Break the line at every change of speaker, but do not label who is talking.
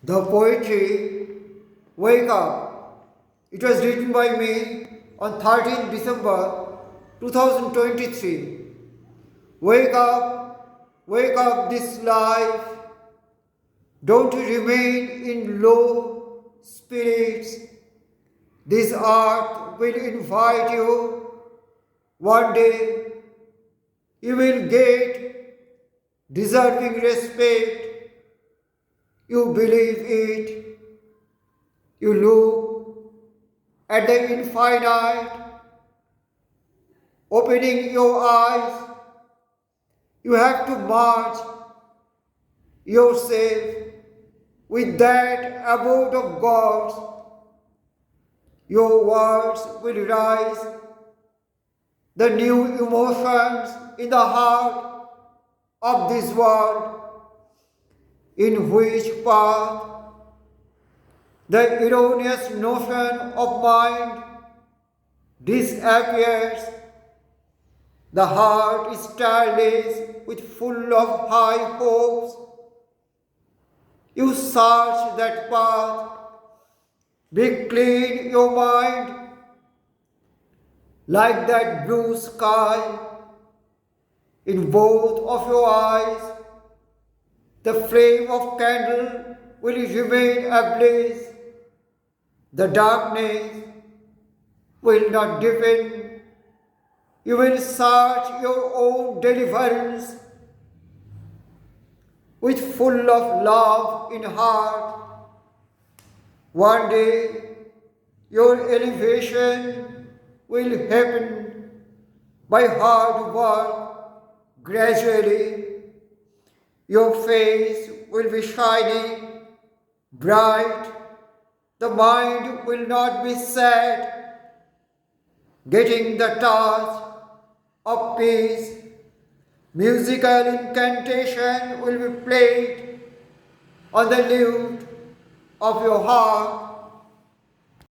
The poetry Wake Up. It was written by me on 13th December 2023. Wake up this life. Don't remain in low spirits. This earth will invite you. One day you will get deserving respect. You believe it. You look at the infinite, opening your eyes. You have to merge yourself with that abode of gods. Your words will rise the new emotions in the heart of this world, in which path the erroneous notion of mind disappears. The heart is tireless with full of high hopes. You search that path, be clean your mind, like that blue sky in both of your eyes. The flame of candle will remain ablaze. The darkness will not deepen. You will search your own deliverance with full of love in heart. One day your elevation will happen by hard work. Gradually your face will be shining bright. The mind will not be sad. Getting the touch of peace. Musical incantation will be played on the lute of your heart.